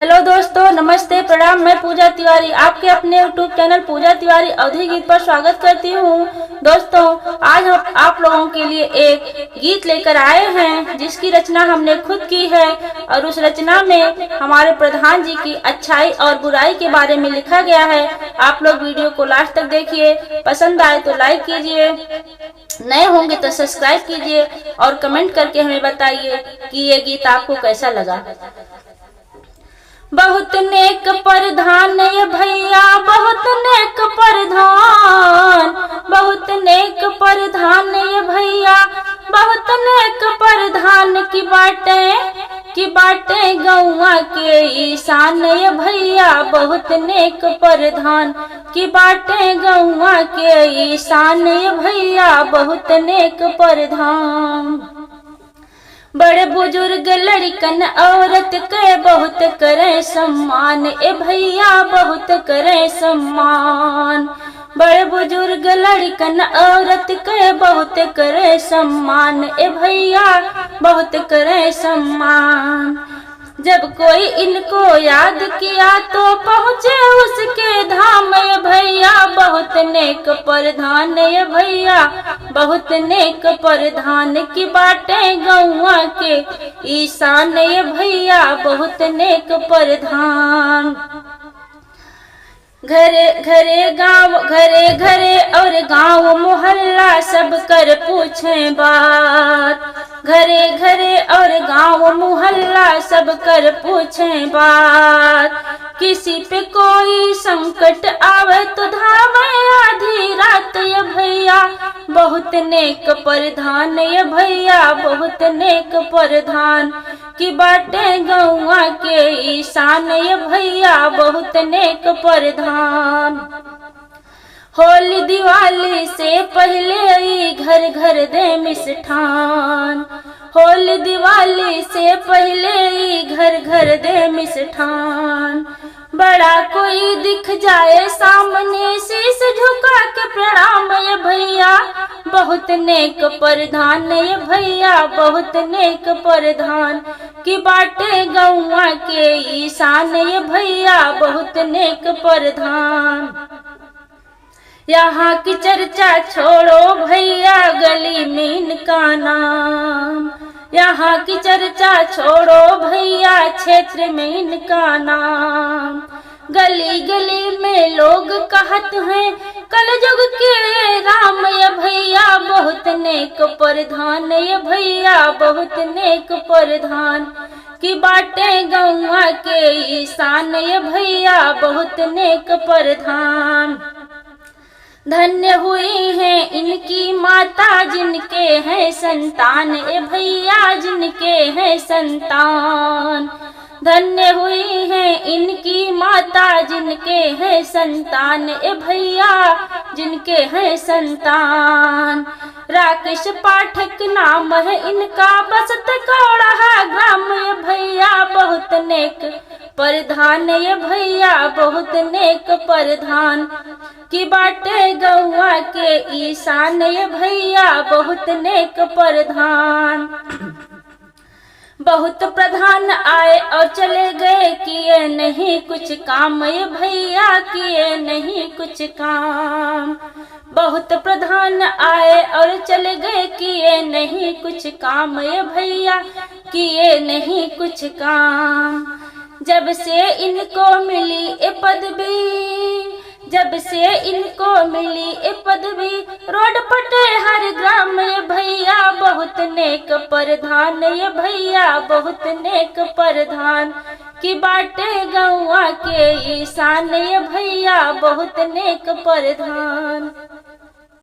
Hello दोस्तों, नमस्ते, प्रणाम। मैं पूजा तिवारी आपके अपने यूट्यूब चैनल पूजा तिवारी अवधी गीत पर स्वागत करती हूँ। दोस्तों, आज हम आप लोगों के लिए एक गीत लेकर आए हैं जिसकी रचना हमने खुद की है और उस रचना में हमारे प्रधान जी की अच्छाई और बुराई के बारे में लिखा गया है। आप लोग वीडियो को लास्ट तक देखिए। पसंद आए तो लाइक कीजिए, नए होंगे तो सब्सक्राइब कीजिए और कमेंट करके हमें बताइए कि ये गीत आपको कैसा लगा। बहुत नेक प्रधान ये भैया, बहुत नेक प्रधान, बहुत नेक प्रधान ये भैया, बहुत नेक प्रधान की बाटे गौआ के ईशान ये भैया, बहुत नेक प्रधान की बाटे गौआ के ईशान ये भैया, बहुत नेक प्रधान। बड़े बुजुर्ग लड़कन औरत के बहुत करे सम्मान ए भैया, बहुत करे सम्मान। बड़े बुजुर्ग लड़कन औरत के बहुत करे सम्मान ए भैया, बहुत करे सम्मान। जब कोई इनको याद किया तो पहुँचे उसके धाम ये भैया, बहुत नेक प्रधान ये भैया, बहुत नेक प्रधान की बाटे गौआ के ईशान ये भैया, बहुत नेक प्रधान। घरे घरे और गांव मोहल्ला सब कर पूछे बात। घरे घरे और गांव मोहल्ला सब कर पूछे बात। किसी पे कोई संकट आवे तो धावे आधी रात ये भैया, बहुत नेक प्रधान ये भैया, बहुत नेक प्रधान की बाटे गौआ के ईशान ये भैया, बहुत नेक प्रधान। होली दिवाली से पहले घर घर दे मिष्ठान। होली दिवाली से पहले घर घर दे मिष्ठान। बड़ा कोई दिख जाए सामने शीश झुका के प्रणाम ये भैया, बहुत नेक प्रधान ये भैया, बहुत नेक प्रधान की बाटे गौआ के ईशान ये भैया, बहुत नेक प्रधान। यहाँ की चर्चा छोड़ो भैया, गली में इनका नाम। यहाँ की चर्चा छोड़ो भैया, क्षेत्र में इनका नाम। गली गली में लोग कहत हैं कलयुग के राम ये भैया, बहुत नेक प्रधान ये भैया, बहुत नेक प्रधान की बाटे गौआ के ईशान ये भैया, बहुत नेक प्रधान। धन्य हुई हैं इनकी माता जिनके हैं संतान ए भैया, जिनके हैं संतान। धन्य हुई हैं इनकी माता जिनके हैं संतान ए भैया, जिनके हैं संतान। राकेश पाठक नाम है इनका, बसत कौड़ा ग्राम ये भैया, बहुत नेक प्रधान ये भैया, बहुत नेक प्रधान की बाटे गौआ के ईशान ये भैया, बहुत नेक प्रधान। बहुत प्रधान आए और चले गए, किए नहीं कुछ काम ये भैया, किए नहीं कुछ काम। बहुत प्रधान आए और चले गए, किए नहीं कुछ काम ये भैया, किए नहीं कुछ काम। जब से इनको मिली ए पदवी, जब से इनको मिली ए पदवी, रोड पटे हर ग्राम ये भैया, बहुत नेक प्रधान ये भैया, बहुत नेक प्रधान की बाटे गौआ के ईशान ये भैया, बहुत नेक प्रधान।